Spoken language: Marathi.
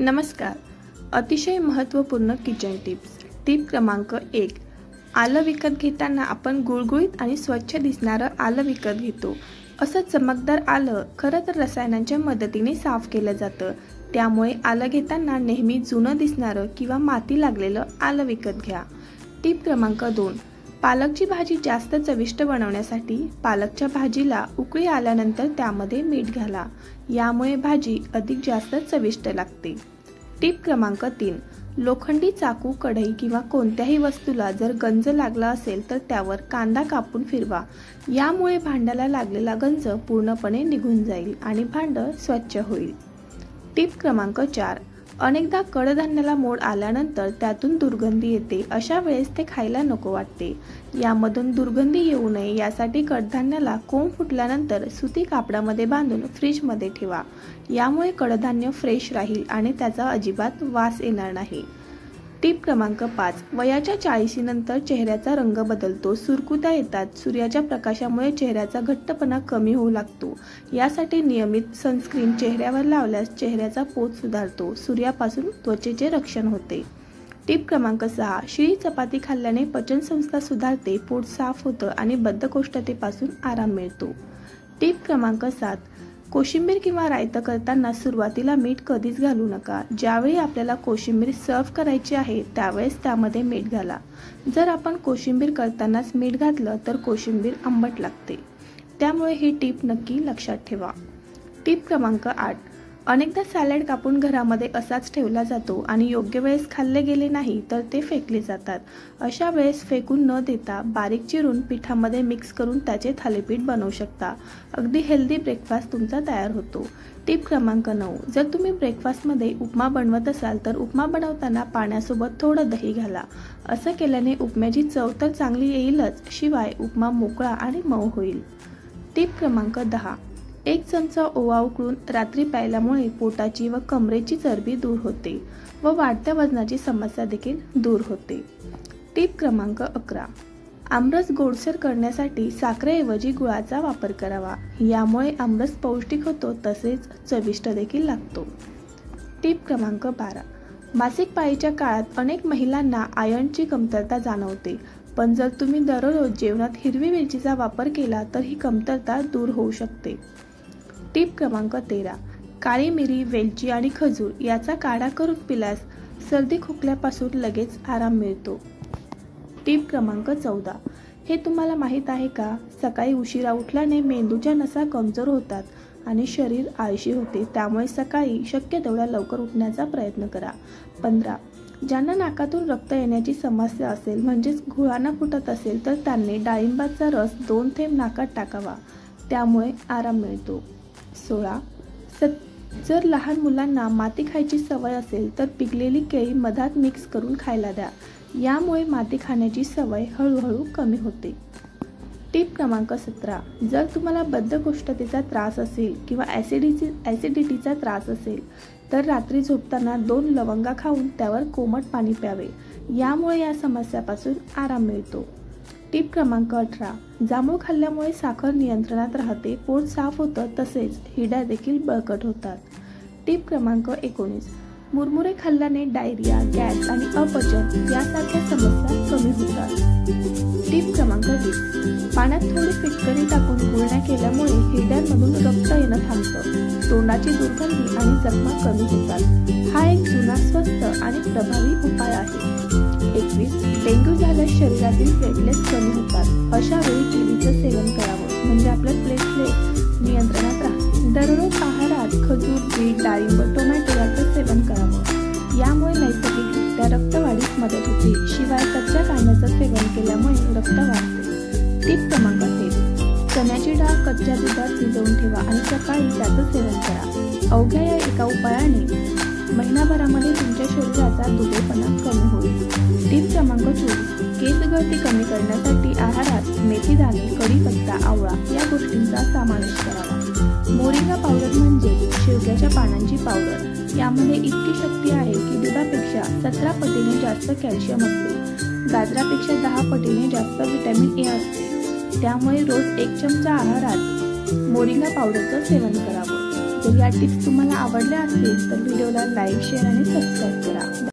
नमस्कार. अतिशय महत्त्वपूर्ण किचन टिप्स. टिप क्रमांक 1. आलं विकत घेताना आपण गुळगुळीत आणि स्वच्छ दिसणारं आलं विकत घेतो. असं चमकदार आलं खरं तर रसायनांच्या मदतीने साफ केलं जातं. त्यामुळे आलं घेताना नेहमी जुनं दिसणारं किंवा माती लागलेलं आलं विकत घ्या. टिप क्रमांक 2. पालकची भाजी जास्त चविष्ट बनवण्यासाठी पालकच्या भाजीला उकळी आल्यानंतर त्यामध्ये मीठ घाला. यामुळे भाजी अधिक जास्त चविष्ट लागते. टिप क्रमांक 3. लोखंडी चाकू, कढई किंवा कोणत्याही वस्तूला जर गंज लागला असेल तर त्यावर कांदा कापून फिरवा. यामुळे भांड्याला लागलेला गंज पूर्णपणे निघून जाईल आणि भांडं स्वच्छ होईल. टिप क्रमांक 4. अनेकदा कडधान्याला मोड आल्यानंतर त्यातून दुर्गंधी येते. अशा वेळेस ते खायला नको वाटते. यामधून दुर्गंधी येऊ नये यासाठी कडधान्याला कोंब फुटल्यानंतर सुती कापडामध्ये बांधून फ्रीजमध्ये ठेवा. यामुळे कडधान्य फ्रेश राहील आणि त्याचा अजिबात वास येणार नाही. टिप क्रमांक 5. वयाच्या 40 नंतर चेहऱ्याचा रंग बदलतो, सुरकुत्या येतात. सूर्याच्या प्रकाशामुळे चेहऱ्याचा घट्टपणा कमी होऊ लागतो. यासाठी नियमित सनस्क्रीन चेहऱ्यावर लावल्यास चेहऱ्याचा पोत सुधारतो. सूर्यापासून त्वचेचे रक्षण होते. टिप क्रमांक 6. शिळी चपाती खाल्ल्याने पचनसंस्था सुधारते, पोट साफ होतं आणि बद्धकोष्ठतेपासून आराम मिळतो. टिप क्रमांक 7. कोशिंबीर किंवा रायतं करताना सुरुवातीला मीठ कधीच घालू नका. ज्यावेळी आपल्याला कोशिंबीर सर्व्ह करायची आहे त्यावेळेस त्यामध्ये मीठ घाला. जर आपण कोशिंबीर करतानाच मीठ घातलं तर कोशिंबीर आंबट लागते. त्यामुळे ही टिप नक्की लक्षात ठेवा. टिप क्रमांक 8. अनेकदा सॅलड कापून घरामध्ये असाच ठेवला जातो आणि योग्य वेळेस खाल्ले गेले नाही तर ते फेकले जातात. अशा वेळेस फेकून न देता बारीक चिरून पिठामध्ये मिक्स करून त्याचे थालीपीठ बनवू शकता. अगदी हेल्दी ब्रेकफास्ट तुमचा तयार होतो. टिप क्रमांक 9. जर तुम्ही ब्रेकफास्टमध्ये उपमा बनवत असाल तर उपमा बनवताना पाण्यासोबत थोडं दही घाला. असं केल्याने उपम्याची चव तर चांगली येईलच, शिवाय उपमा मोकळा आणि मऊ होईल. टिप क्रमांक 10. 1 चमचा ओवा उकळून रात्री प्यायल्यामुळे पोटाची व कमरेची चरबी दूर होते व वाढत्या वजनाची समस्या देखील दूर होते. टिप क्रमांक 11. आमरस गोडसर करण्यासाठी साखरेऐवजी गुळाचा वापर करावा. यामुळे आमरस पौष्टिक होतो तसेच चविष्ट देखील लागतो. टिप क्रमांक 12. मासिक पाळीच्या काळात अनेक महिलांना आयर्नची कमतरता जाणवते, पण जर तुम्ही दररोज जेवणात हिरवी मिरचीचा वापर केला तर ही कमतरता दूर होऊ शकते. टिप क्रमांक 13. काळी मिरी, वेलची आणि खजूर याचा काढा करून पिल्यास सर्दी खोकल्यापासून लगेच आराम मिळतो. टिप क्रमांक 14. हे तुम्हाला माहीत आहे का? सकाळी उशिरा उठल्याने मेंदूच्या नसा कमजोर होतात आणि शरीर आळशी होते. त्यामुळे सकाळी शक्य तेवढ्या लवकर उठण्याचा प्रयत्न करा. 15. ज्यांना नाकातून रक्त येण्याची समस्या असेल म्हणजेच घुळाना फुटत असेल तर त्यांनी डाळिंबाचा रस 2 थेंब नाकात टाकावा. त्यामुळे आराम मिळतो. 16. जर लहान मुलांना माती खायची सवय असेल तर पिकलेली केळी मधात मिक्स करून खायला द्या. यामुळे माती खाण्याची सवय हळूहळू कमी होते. टिप क्रमांक 17. जर तुम्हाला बद्धकोष्ठतेचा त्रास असेल किंवा ॲसिडिटीचा त्रास असेल तर रात्री झोपताना 2 लवंगा खाऊन त्यावर कोमट पाणी प्यावे. यामुळे या समस्यापासून आराम मिळतो. टिप क्रमांक 18. जांभूळ खाल्ल्यामुळे साखर नियंत्रणात राहते, पोट साफ होतं तसेच हिरड्या देखील बळकट होतात. टिप क्रमांक 19. मुरमुरे खाल्ल्याने डायरिया, गॅस आणि अपचन यासारख्या समस्या कमी होतात. टिप क्रमांक 20. पाण्यात थोडी फिटकरी टाकून गुळण्या केल्यामुळे हिरड्यांमधून रक्त येणं थांबतं, तोंडाची दुर्गंधी आणि जखमा कमी होतात. हा एक जुना, स्वस्त आणि प्रभावी उपाय आहे. 21. डेंग्यू झाल्यास शरीरातील प्लेटलेट्स कमी होतात. अशा वेळी केळीचं सेवन करावं म्हणजे आपले प्लेटलेट्स नियंत्रणात राहतात. दररोज आहारात खजूर, बीट, डाळिंब, टोमॅटो याचं सेवन करावं. यामुळे नैसर्गिकरित्या रक्तवाढीस मदत होते. शिवाय कच्च्या कांद्याचं सेवन केल्यामुळे रक्त वाढते. टिप क्रमांक 3. चण्याची डाळ कच्च्या दुधात भिजवून ठेवा आणि सकाळी त्याचं सेवन करा. अवघ्या या एका उपायाने महिनाभरामध्ये तुमच्या शरीराचा दुबळेपणा कमी होईल. टिप क्रमांक 24. केस गळती कमी करण्यासाठी आहारात मेथीदाणे, कढीपत्ता, आवळा या गोष्टींचा समावेश करावा. मोरिंगा पावडर म्हणजे शेवग्याच्या पानांची पावडर. यामध्ये इतकी शक्ती आहे की दुधापेक्षा 17 पटीने जास्त कॅल्शियम असते. गाजरापेक्षा 10 पटीने जास्त व्हिटॅमिन ए असते. त्यामुळे रोज 1 चमचा आहारात मोरिंगा पावडरचं सेवन करावं. जर या टिप्स तुम्हाला आवडल्या असतील तर व्हिडिओला लाईक, शेअर आणि सबस्क्राईब करा.